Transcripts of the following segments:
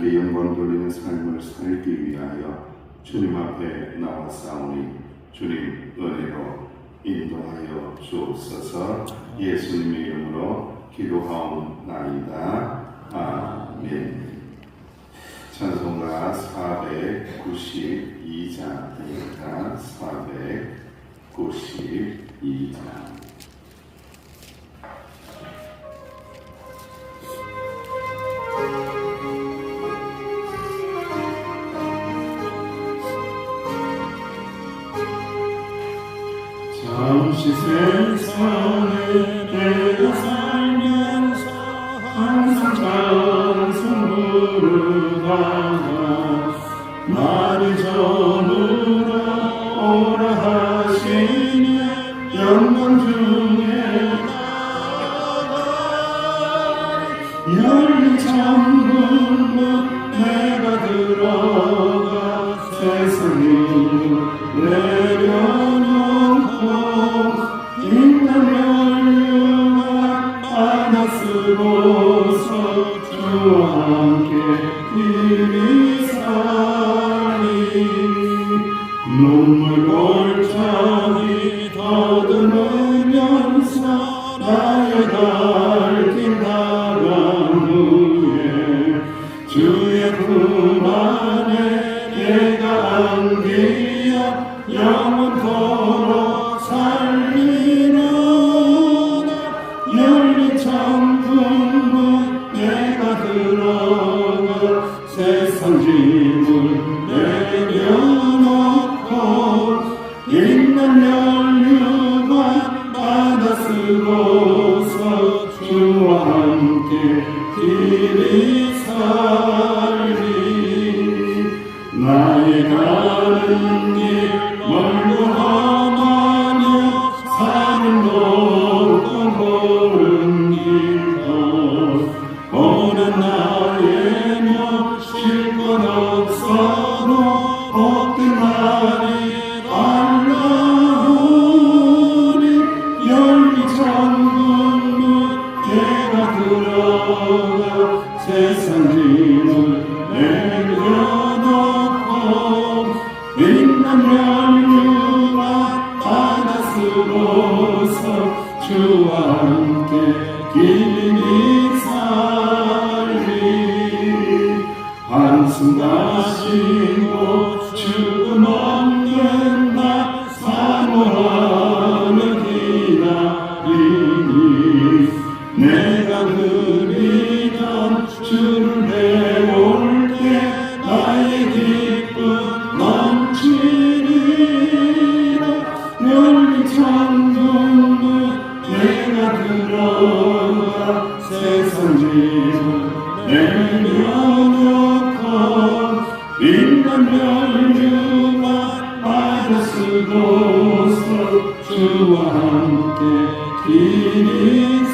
하나님께 영광 돌리는 삶을 살기 위하여 주님 앞에 나왔사오니 주님 은혜로 인도하여 주옵소서. 예수님의 이름으로 기도하옵나이다. 아멘. 찬송가 492장입니다. 492장. 잠시 세상에 내가 살면서 항상 찬송 부르다가 날이 저물어 오라 하시니 영광 중에 열린 창문문 내가 들어가 세상을 내려놓고 있는 열류가 하나 쓰고서 주와 함께 길이 살리 눈물 골짜기 더듬으면서 나의 갈길 나간 후에 주의 품 안에 내가 안기어 영원토록 살리로다. 열린 창문문 내가 들어가 세상 짐을 내려놓고 있는 연류관 받아 쓰고서 주와 함께 길이 살리 나의 가는 길 멀고 험하며 산은 높고 고른 길도 오는 나의 몸 쉴 것 없어도 복된 날이 알라오니 열린 창문문 내가 들어가 세상 짐을 내려놓고 있는 연유와 받아 쓰고서 주와 함께 길이 살리 한숨 다시고 죽음 없는 날 사모하며 기다리니 내가 그리던 주를 배울 때 나의 기쁨 넘치리라. 열린 창문문 내가 들어가 세상 짐을 내려놓고 있는 연유만 받아 쓰고서 주와 함께 길이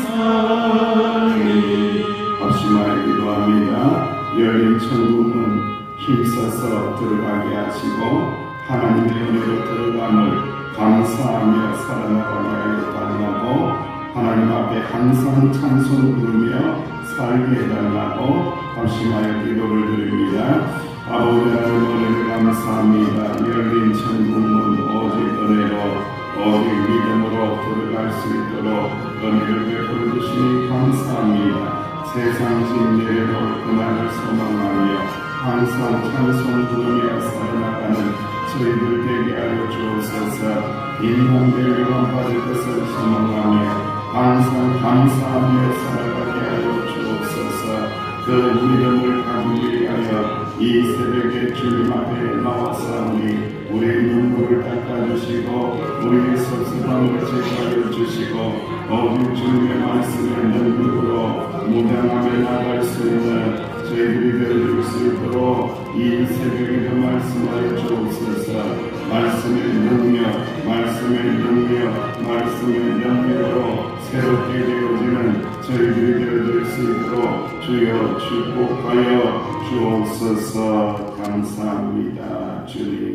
살리 합심하여 기도합니다. 열린 천국은 힘써서 들어가게 하시고 하나님의 은혜로 들어감을 감사하며 살아나가게 하여 달라고 하나님 앞에 항상 찬송 부르며 살게 해달라고 합심하여 기도를 드립니다. 아버지 하나님 은혜를 감사합니다. 열린 천국문 오직 은혜로 오직 믿음으로 들어갈 수 있도록 은혜를 베풀어 주시니 감사합니다. 세상 짐 내려놓을 그날을 소망하며 항상 찬송 부르며 살아나가는 저희들 되게 하여 주옵소서. 인간대회만 받을 것을 소망하며 항상 감사하며 살아가게 하여 주옵소서. 그 믿음을 가지기 위하여 이 새벽에 주님 앞에 나와서오니 우리의 눈물을 닦아주시고 우리의 섭섭함을 제거하여 주시고 오직 주님의 말씀의 능력으로 무장함에 나갈 수 있는 저희들이 되어줄 수 있도록 이 새벽에도 말씀하여 주옵소서. 말씀의 능력, 말씀의 능력으로 새롭게 되어지는 저희들이 되어줄 수 있도록 주여 축복하여 주옵소서. 감사합니다. 주님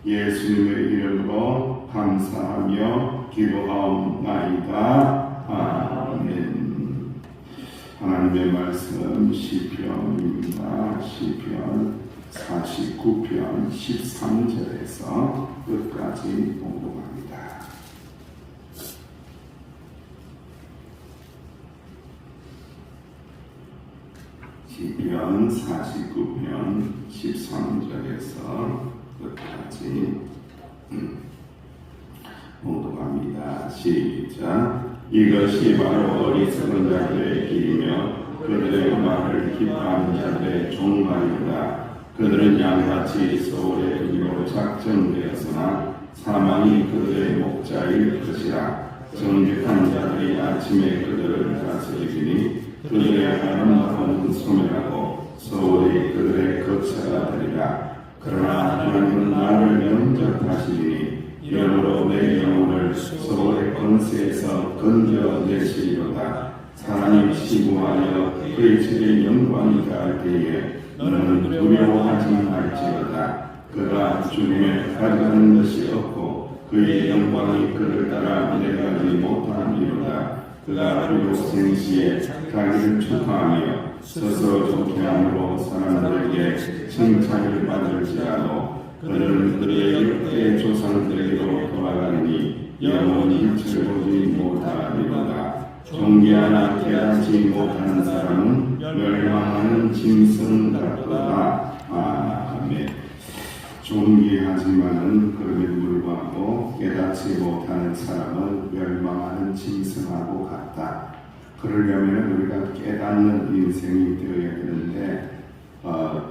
예수님의 이름으로 감사하며 기도하옵나이다. 아멘. 하나님의 말씀 시편입니다. 시편 49편 13절에서 끝까지 봉독합니다. 시편 49편 13절에서 끝까지 봉독합니다. 시작. 이것이 바로 어리석은 자들의 길이며 그들의 말을 기뻐하는 자들의 종말이다. 그들은 양같이 소울의 의로 작정되었으나 사망이 그들의 목자일 것이라. 정직한 자들이 아침에 그들을 다스리니 그들의 아름다움은 소멸하고 소울이 그들의 거처가 되리라. 그러나 하나님은 나를 영접하시리니 이러므로 내 영혼을 소울의 권세에서 건져내시리로다. 사람이 시구하여 그의 집에 영광이 닿을 때에 너는 두려워하지 말지어다. 그가 죽음에 가져가는 것이 없고 그의 영광이 그를 따라 내려가지 못하리로다. 그가 비록 생시에 자기를 축하하며 스스로 좋게 함으로 사람들에게 칭찬을 받을지라도 그들은 그들의 육대의 조상들에게로 돌아가니 영원히 빛을 보지 못하리로다. 존귀하나 깨닫지 못하는 사람은 멸망하는 짐승 같도다. 아멘. 존귀하지만은 그럼에도 불구하고 깨닫지 못하는 사람은 멸망하는 짐승하고 같다. 그러려면 우리가 깨닫는 인생이 되어야 되는데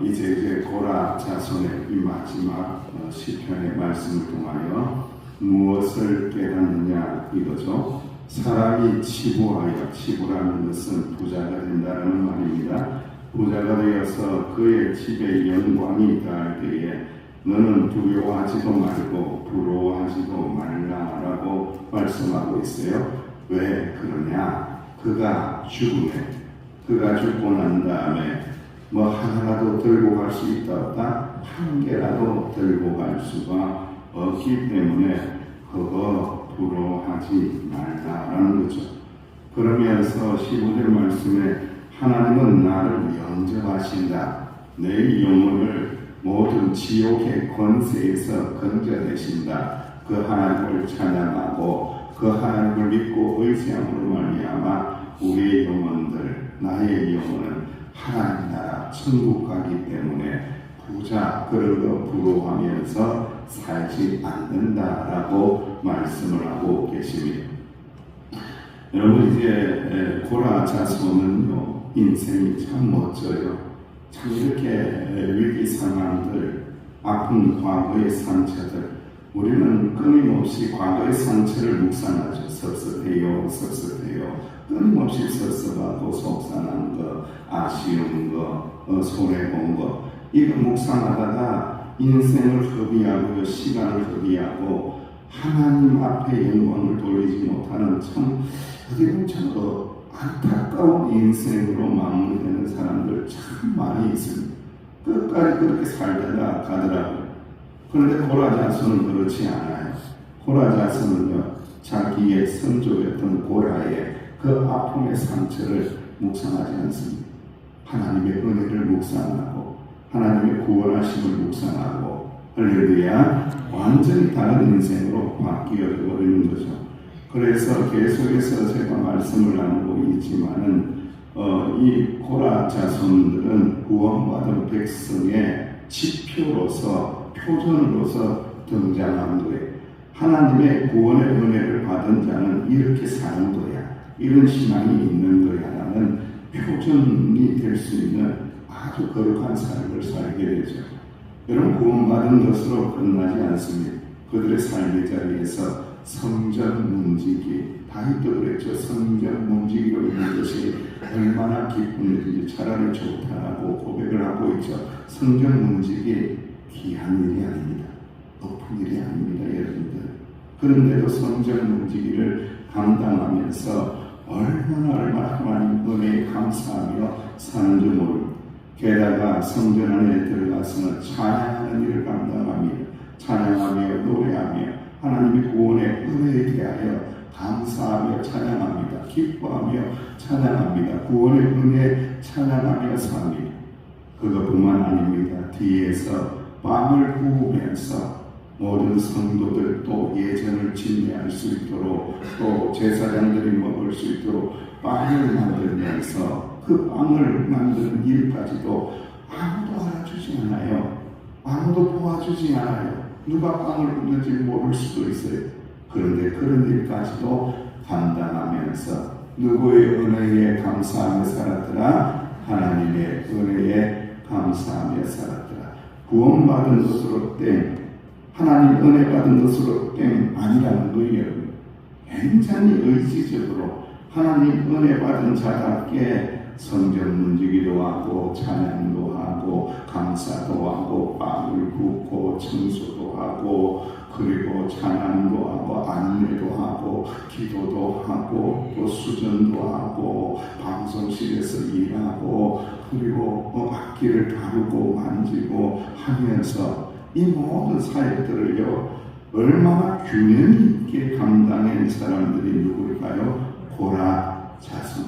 이제 고라 자손의 이 마지막 시편의 말씀을 통하여 무엇을 깨닫느냐 이거죠. 사람이 치부라는 것은 부자가 된다는 말입니다. 부자가 되어서 그의 집에 영광이 닿을 때에 너는 두려워하지도 말고 부러워하지도 말라라고 말씀하고 있어요. 왜 그러냐? 그가 죽고 난 다음에 뭐 하나라도 들고 갈 수 있다 없다? 한 개라도 들고 갈 수가 없기 때문에 그거 부러워하지 말라라는 거죠. 그러면서 15절 말씀에 하나님은 나를 영접하신다. 내 영혼을 모든 지옥의 권세에서 건져내신다. 그 하나님을 찬양하고 그 하나님을 믿고 의지함으로 말미암아 우리의 영혼들, 나의 영혼은 하나님 나라 천국 가기 때문에 부자 그런 거 부러워하면서 살지 않는다라고 말씀을 하고 계십니다. 여러분 이제 고라 자손은요 인생이 참 멋져요. 참 이렇게 위기 상황들, 아픈 과거의 상처들 우리는 끊임없이 과거의 상처를 묵상하죠. 섭섭해요. 끊임없이 섭섭하고 속상한 거, 아쉬운 거, 손해본 거 이거 묵상하다가 인생을 허비하고 시간을 허비하고 하나님 앞에 영광을 돌리지 못하는 참 어떻게 보면 참 안타까운 인생으로 마무리되는 사람들 참 많이 있습니다. 끝까지 그렇게 살다가 가더라고요. 그런데 고라 자손은 그렇지 않아요. 고라 자손은요 자기의 선조였던 고라의 그 아픔의 상처를 묵상하지 않습니다. 하나님의 은혜를 묵상하고 하나님의 구원하심을 묵상하고 할렐루야 완전히 다른 인생으로 바뀌어 버리는 거죠. 그래서 계속해서 제가 말씀을 나누고 있지만은 이 고라 자손들은 구원받은 백성의 지표로서 표준으로서 등장한 거예요. 하나님의 구원의 은혜를 받은 자는 이렇게 사는 거야. 이런 신앙이 있는 거야라는 표준이 될 수 있는 아주 거룩한 삶을 살게 되죠. 여러분 구원받은 것으로 끝나지 않습니다. 그들의 삶의 자리에서 성전 문지기 다윗도 그랬죠. 성전 문지기로 있는 것이 얼마나 기쁜 일인지 차라리 좋다라고 고백을 하고 있죠. 성전 문지기 귀한 일이 아닙니다. 높은 일이 아닙니다, 여러분들. 그런데도 성전 문지기를 감당하면서 얼마나 하나님 은혜에 감사하며 사는 줄 모릅니다. 게다가 성전 안에 들어가서는 찬양하는 일을 감당합니다. 찬양하며 노래하며 하나님의 구원의 은혜에 대하여 감사하며 찬양합니다. 기뻐하며 찬양합니다. 구원의 은혜 찬양하며 삽니다. 그것뿐만 아닙니다. 뒤에서 빵을 구우면서 모든 성도들 또 예전을 진미할 수 있도록 또 제사장들이 먹을 수 있도록 빵을 만들면서 그 빵을 만드는 일까지도 아무도 알아주지 않아요. 아무도 도와주지 않아요. 누가 빵을 굽는지 모를 수도 있어요. 그런데 그런 일까지도 감당하면서 누구의 은혜에 감사하며 살았더라? 하나님의 은혜에 감사하며 살았더라. 구원받은 것으로 땡, 하나님 은혜 받은 것으로 땡 아니라는 거예요. 굉장히 의지적으로 하나님 은혜 받은 자답게 성전 문지기도 하고 찬양도 하고 감사도 하고 빵을 굽고 청소도 하고 그리고 찬양도 하고 안내도 하고 기도도 하고 또 수전도 하고 방송실에서 일하고 그리고 악기를 다루고 만지고 하면서 이 모든 사역들을요 얼마나 균형 있게 감당한 사람들이 누구일까요? 고라 자손.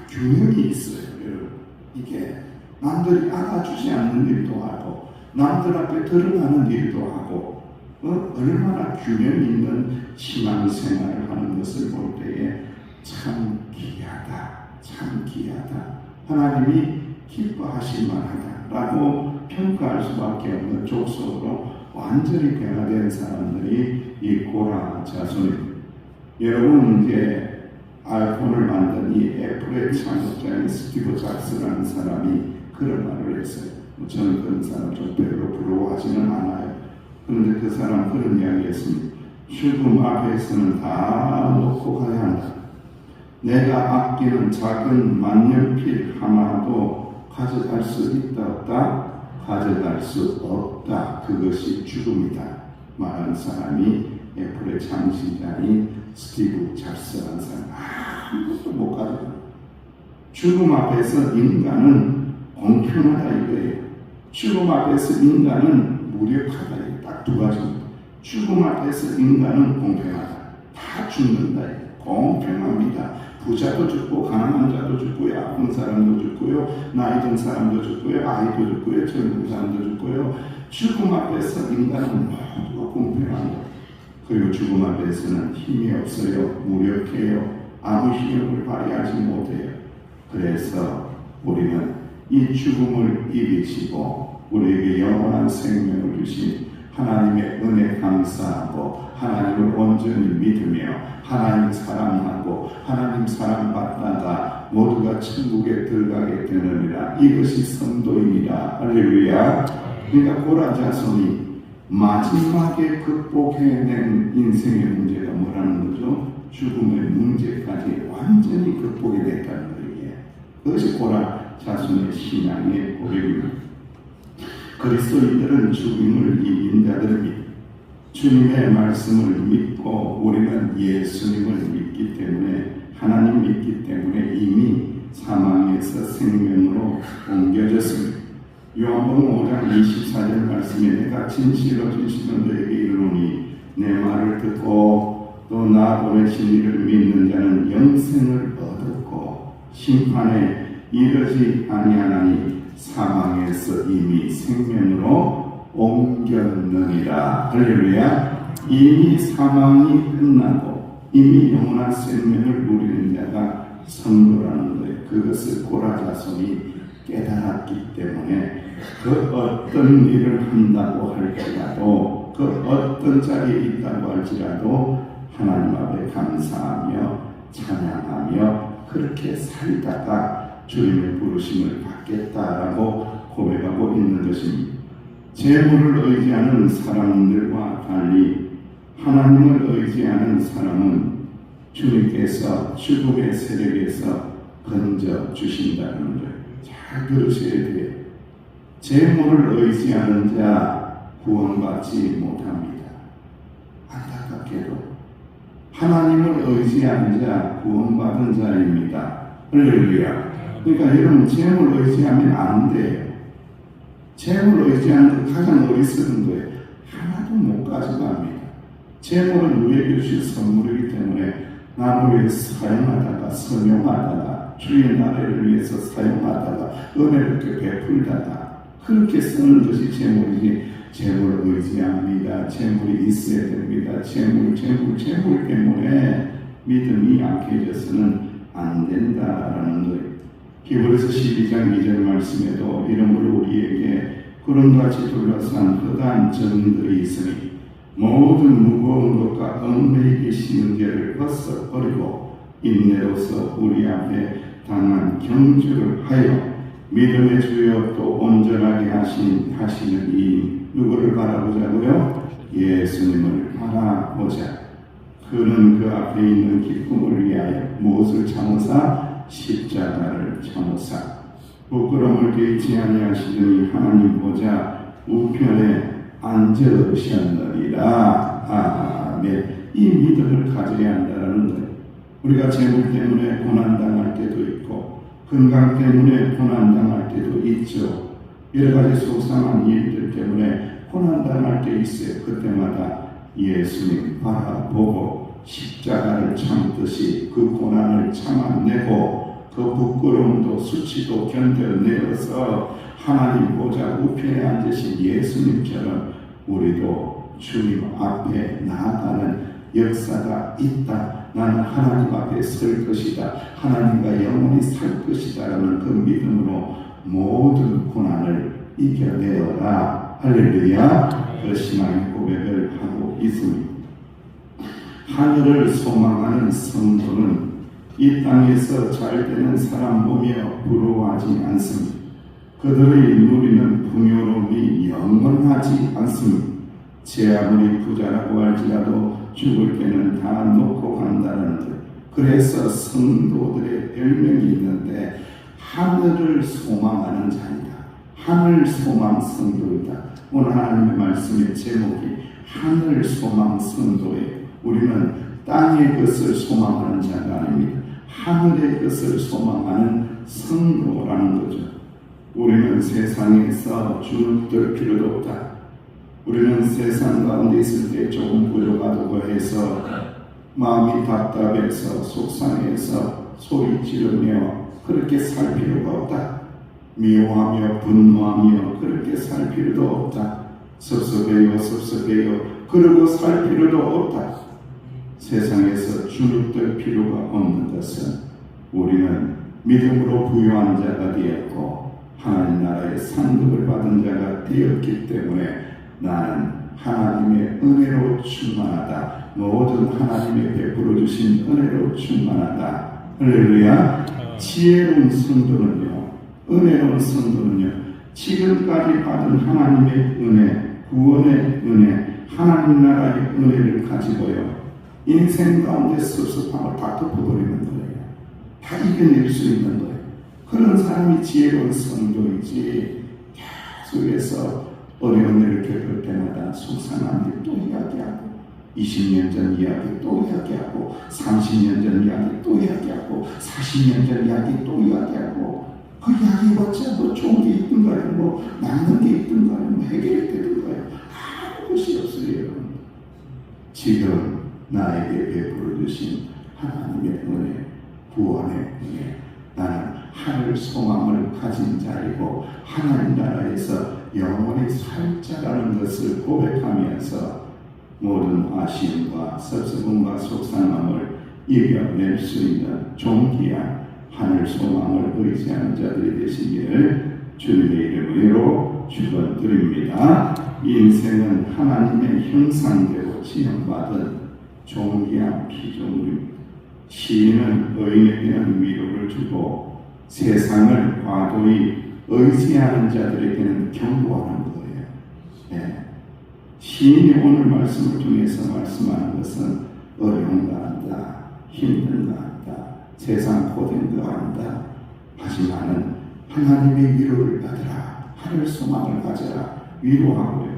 균형이 있어요. 여러분. 이게 남들이 알아주지 않는 일도 하고 남들 앞에 드러나는 일도 하고 얼마나 균형 있는 신앙생활을 하는 것을 볼 때에 참 귀하다. 참 귀하다. 하나님이 기뻐하실 만하다라고 평가할 수밖에 없는 족속으로 완전히 변화된 사람들이 이 고라 자손입니다. 여러분 이제 아이폰을 만든 이 애플의 창업자인 스티브 잡스라는 사람이 그런 말을 했어요. 저는 그런 사람 좀 별로 부러워하지는 않아요. 그런데 그 사람 그런 이야기 했습니다. 죽음 앞에서는 다 놓고 가야 한다. 내가 아끼는 작은 만년필 하나도 가져갈 수 있다 없다? 가져갈 수 없다. 그것이 죽음이다. 말한 사람이 애플의 창시자인 스티브 잡스라는 사람. 아무것도 못 가져가. 죽음 앞에서 인간은 공평하다 이거예요. 죽음 앞에서 인간은 무력하다. 딱 두 가지입니다. 죽음 앞에서 인간은 공평하다. 다 죽는다. 공평합니다. 부자도 죽고 가난한 자도 죽고요. 아픈 사람도 죽고요. 나이 든 사람도 죽고요. 아이도 죽고요. 젊은 사람도 죽고요. 죽음 앞에서 인간은 모두가 공평합니다. 그리고 죽음 앞에서는 힘이 없어요. 무력해요. 아무 힘을 발휘하지 못해요. 그래서 우리는 이 죽음을 이기시고 우리에게 영원한 생명을 주신 하나님의 은혜 감사하고 하나님을 온전히 믿으며 하나님 사랑하고 하나님 사랑받다가 모두가 천국에 들어가게 되느니라. 이것이 성도입니다. 할렐루야. 그러니까 고라 자손이 마지막에 극복해낸 인생의 문제가 뭐라는 거죠? 죽음의 문제까지 완전히 극복이 됐다는 거예요. 그것이 고라 자손의 신앙의 고백입니다. 그리스도인들은 죽음을 이긴 자들입니다. 주님의 말씀을 믿고 우리는 예수님을 믿기 때문에 하나님 믿기 때문에 이미 사망에서 생명으로 옮겨졌습니다. 요한복음 5장 24절 말씀에 내가 진실로 너에게 이르노니 내 말을 듣고 또 나 보내신 이를 믿는 자는 영생을 얻었고 심판에 이르지 아니하나니 사망에서 이미 생명으로 옮겼느니라. 할렐루야. 이미 사망이 끝나고 이미 영원한 생명을 누리는 자가 성도라는 거예요. 그것을 고라 자손이 깨달았기 때문에 그 어떤 일을 한다고 할지라도 그 어떤 자리에 있다고 할지라도 하나님 앞에 감사하며 찬양하며 그렇게 살다가 주님의 부르심을 받겠다라고 고백하고 있는 것입니다. 재물을 의지하는 사람들과 달리 하나님을 의지하는 사람은 주님께서 죽음의 세력에서 건져 주신다는 거예요. 잘 들으셔야 돼요. 재물을 의지하는 자 구원받지 못합니다. 안타깝게도 하나님을 의지하는 자 구원받은 자입니다. 할렐루야. 그러니까 여러분 재물 의지하면 안 돼요. 재물 의지하는 것 가장 어리석은 거예요. 하나도 못 가져갑니다. 재물은 우리에게 주신 선물이기 때문에 남을 위해서 사용하다가 선용하다가 주의 나라를 위해서 사용하다가 은혜를 베풀다가 그렇게 쓰는 것이 재물이지 재물을 의지합니다. 재물이 있어야 됩니다. 재물 때문에 믿음이 약해져서는 안 된다라는 거예요. 히브리서 12장 2절 말씀에도 이러므로 우리에게 구름같이 둘러싼 흑암 전들이 있으니 모든 무거운 것과 얽매이게 쉬운 죄를 벗어버리고 인내로서 우리 앞에 당한 경주를 하여 믿음의 주여 또 온전하게 하시는 이 누구를 바라보자고요? 예수님을 바라보자. 그는 그 앞에 있는 기쁨을 위하여 무엇을 참으사? 십자가를 참으사 부끄러움을 개의치 아니하시더니 하나님 보자 우편에 앉으셨느니라. 아멘. 이 믿음을 가져야 한다는 거예요. 우리가 재물 때문에 고난당할 때도 있고 건강 때문에 고난당할 때도 있죠. 여러 가지 속상한 일들 때문에 고난당할 때 있어요. 그때마다 예수님 바라보고 십자가를 참듯이 그 고난을 참아내고 그 부끄러움도 수치도 견뎌내어서 하나님 보좌 우편에 앉으신 예수님처럼 우리도 주님 앞에 나아가는 역사가 있다. 나는 하나님 앞에 설 것이다. 하나님과 영원히 살 것이다. 라는 그 믿음으로 모든 고난을 이겨내어라. 할렐루야. 그 신앙의 고백을 하고 있습니다. 하늘을 소망하는 성도는 이 땅에서 잘 되는 사람 보며 부러워하지 않습니다. 그들의 누리는 풍요로움이 영원하지 않습니다. 제 아무리 부자라고 할지라도 죽을 때는 다 놓고 간다는 것. 그래서 성도들의 별명이 있는데 하늘을 소망하는 자이다. 하늘 소망 성도이다. 오늘 하나님의 말씀의 제목이 하늘 소망 성도예요. 우리는 땅의 것을 소망하는 자가 아닙니다. 하늘의 것을 소망하는 성도라는 거죠. 우리는 세상에서 주눅들 필요도 없다. 우리는 세상 가운데 있을 때 조금 부족하다고 해서 마음이 답답해서 속상해서 소리 지르며 그렇게 살 필요가 없다. 미워하며 분노하며 그렇게 살 필요도 없다. 섭섭해요 그러고 살 필요도 없다. 세상에서 주눅들 필요가 없는 것은 우리는 믿음으로 부유한 자가 되었고 하나님 나라의 상급을 받은 자가 되었기 때문에 나는 하나님의 은혜로 충만하다. 모든 하나님의 베풀어 주신 은혜로 충만하다. 할렐루야. 지혜로운 성도는요, 은혜로운 성도는요, 지금까지 받은 하나님의 은혜, 구원의 은혜, 하나님 나라의 은혜를 가지고요, 인생 가운데 섭섭함을 다 덮어버리는 거예요. 다 이겨낼 수 있는 거예요. 그런 사람이 지혜로운 성도이지, 계속해서 어려운 일을 겪을 때마다 속상한 일 또 이야기하고 20년 전 이야기 또 이야기하고 30년 전 이야기 또 이야기하고 40년 전 이야기 또 이야기하고 그 이야기해봤자 뭐 좋은 게 있던가요? 뭐 남는 게 있던가요? 뭐 해결이 되던가요? 아무것이 없어요. 지금 나에게 베풀어 주신 하나님의 은혜, 구원의 은혜, 나는 하늘 소망을 가진 자이고 하나님 나라에서 영원히 살 자라는 것을 고백하면서 모든 아쉬움과 섭섭함과 속상함을 이겨낼 수 있는 존귀한 하늘 소망을 의지하는 자들이 되시기를 주님의 이름으로 축원드립니다. 인생은 하나님의 형상대로 지정받은 존귀한 피조물입니다. 시인은 의인에게는 위로를 주고 세상을 과도히 의지하는 자들에게는 경고하는 거예요. 네. 시인이 오늘 말씀을 통해서 말씀하는 것은 어려운 거 한다, 힘든 거 한다, 세상 고된 거 한다. 하지만은 하나님의 위로를 받으라, 하늘 소망을 가져라, 위로하고요.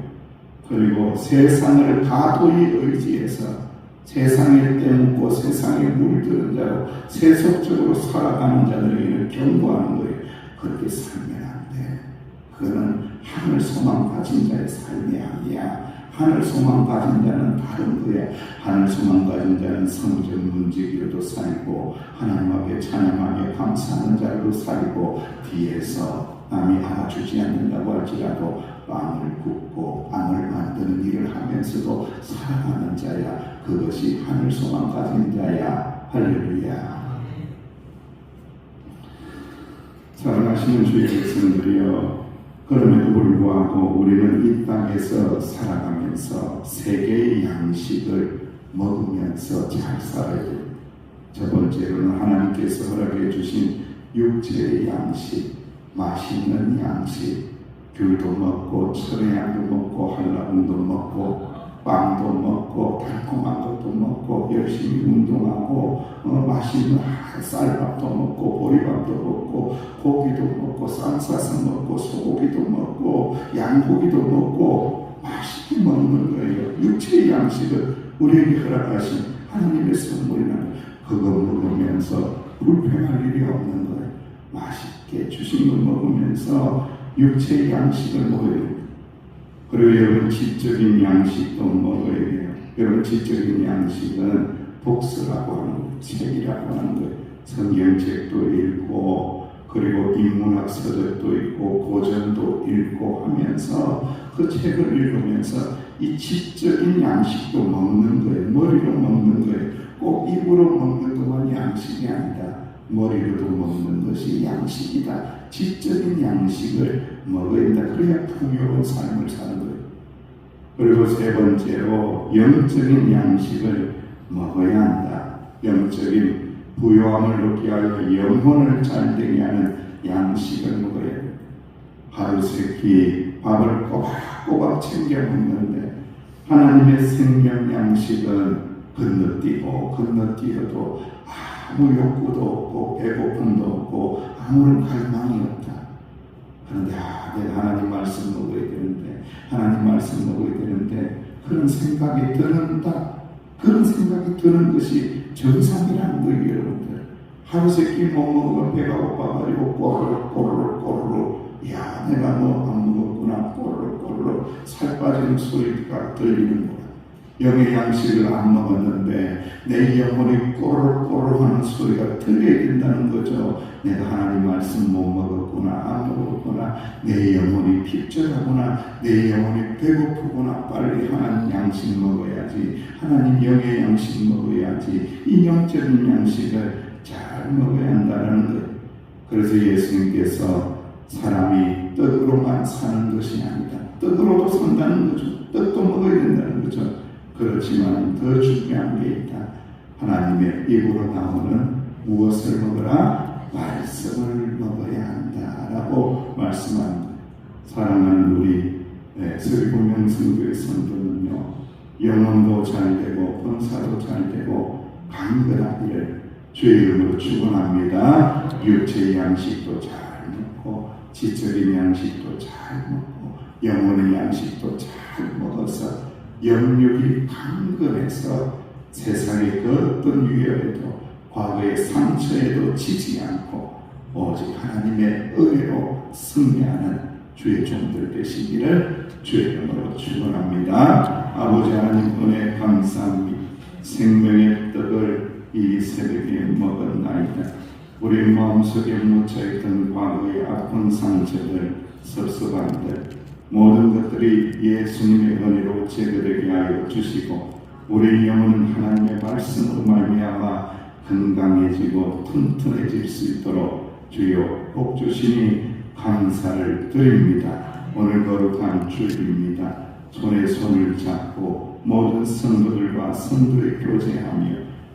그리고 세상을 과도히 의지해서 세상에 떼묻고 세상에 물드는 자로 세속적으로 살아가는 자들에게는 경고하는 거예요. 그렇게 살면 안 돼. 그거는 하늘 소망 가진 자의 삶이 아니야. 하늘 소망 가진 자는 다른 거야. 하늘 소망 가진 자는 성전 문지기로도 살고 하나님 앞에 찬양하며 감사하는 자로도 살고 뒤에서 남이 알아주지 않는다고 할지라도 빵을 굽고 빵을 만드는 일을 하면서도 살아가는 자야. 그것이 하늘 소망 가진 자야. 할렐루야. 사랑하시는 주의 백성들이여, 그럼에도 불구하고 우리는 이 땅에서 살아가면서 세계의 양식을 먹으면서 잘 살아야 돼요. 첫 번째로는 하나님께서 허락해 주신 육체의 양식, 맛있는 양식, 귤도 먹고 철회향도 먹고 한라봉도 먹고 빵도 먹고 달콤한 것도 먹고 열심히 운동하고 맛있는 쌀밥도 먹고 보리밥도 먹고 고기도 먹고 쌈 싸서 먹고 소고기도 먹고 양고기도 먹고 맛있게 먹는 거예요. 육체의 양식을 우리에게 허락하신 하나님의 선물이라는 그거 먹으면서 불평할 일이 없는 거예요. 맛있게 주신 거 먹으면서 육체의 양식을 먹어야 돼요. 그리고 여러분 지적인 양식도 먹어야 돼요. 여러분 지적인 양식은 복수라고 하는 거예요. 책이라고 하는 거예요. 성경책도 읽고 그리고 인문학 서적도 읽고 고전도 읽고 하면서 그 책을 읽으면서 이 지적인 양식도 먹는 거예요. 머리로 먹는 거예요. 꼭 입으로 먹는 것만 양식이 아니다. 머리로도 먹는 것이 양식이다. 지적인 양식을 먹어야 된다. 그래야 풍요로운 삶을 사는 거예요. 그리고 세 번째로 영적인 양식을 먹어야 한다. 영적인 부요함을 얻게 하여 영혼을 잘되게 하는 양식을 먹어야 돼요. 하루 세끼 밥을 꼬박꼬박 챙겨 먹는데 하나님의 생명 양식은 건너뛰어도 아무 욕구도 없고 배고픔도 없고 아무런 갈망이 없다. 그런데 내가 하나님 말씀 먹어야 되는데 하나님 말씀 먹어야 되는데 그런 생각이 드는다. 그런 생각이 드는 것이 정상이라는 거예요. 여러분들 하루 세끼 못 먹으면 배가 고파가지고 꼬르륵 야 내가 뭐 안 먹었구나 꼬르륵 살 빠지는 소리가 들리는 거야. 영의 양식을 안 먹었는데 내 영혼이 꼬르륵 하는 소리가 들려야 된다는 거죠. 내가 하나님 말씀 못 먹었구나 안 먹었구나 내 영혼이 핍절하구나 내 영혼이 배고프구나 빨리 하나님 양식 먹어야지 하나님 영의 양식 먹어야지 이 영적인 양식을 잘 먹어야 한다는 거예요. 그래서 예수님께서 사람이 떡으로만 사는 것이 아니다. 떡으로도 산다는 거죠. 떡도 먹어야 된다는 거죠. 그렇지만 더 중요한 게 있다. 하나님의 입으로 나오는 무엇을 먹으라? 말씀을 먹어야 한다라고 말씀합니다. 사랑하는 우리 서리공명 성도의 성도는요, 영혼도 잘 되고 권사도 잘 되고 강건하기를 주의 이름으로 축원합니다. 육체의 양식도 잘 먹고 지적인 양식도 잘 먹고 영혼의 양식도 잘 먹어서 영육이 강건해서 세상의 그 어떤 위협에도 과거의 상처에도 지지 않고 오직 하나님의 은혜로 승리하는 주의 종들 되시기를 주의 이름으로 축원합니다. 아버지 하나님 은혜 감사합니다. 생명의 떡을 이 새벽에 먹었나이다. 우리 마음속에 묻혀있던 과거의 아픈 상처들, 섭섭함들 모든 것들이 예수님의 은혜로 제거되게 하여 주시고 우리 영혼은 하나님의 말씀으로 말미암아 건강해지고 튼튼해질 수 있도록 주여 복 주시니 감사를 드립니다. 오늘 거룩한 주일입니다. 손에 손을 잡고 모든 성도들과 성도의 교제하며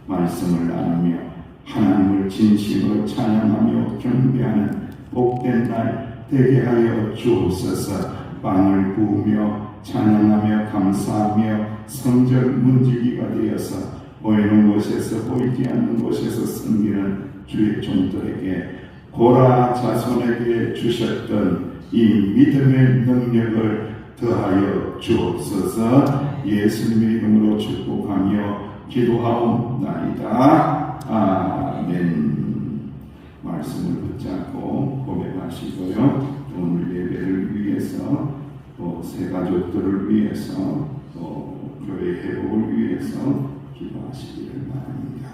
말씀을 나누며 하나님을 진심으로 찬양하며 경배하는 복된 날 되게 하여 주옵소서. 빵을 구우며 찬양하며 감사하며 성전 문지기가 되어서 보이는 곳에서 보이지 않는 곳에서 섬기는 주의 종들에게 고라 자손에게 주셨던 이 믿음의 능력을 더하여 주옵소서. 예수님의 이름으로 축복하며 기도하옵나이다. 아멘. 말씀을 붙잡고 고백하시고요. 오늘 예배를 위해서 또 새 가족들을 위해서 또 교회 회복을 위해서 기도하시기를 바랍니다.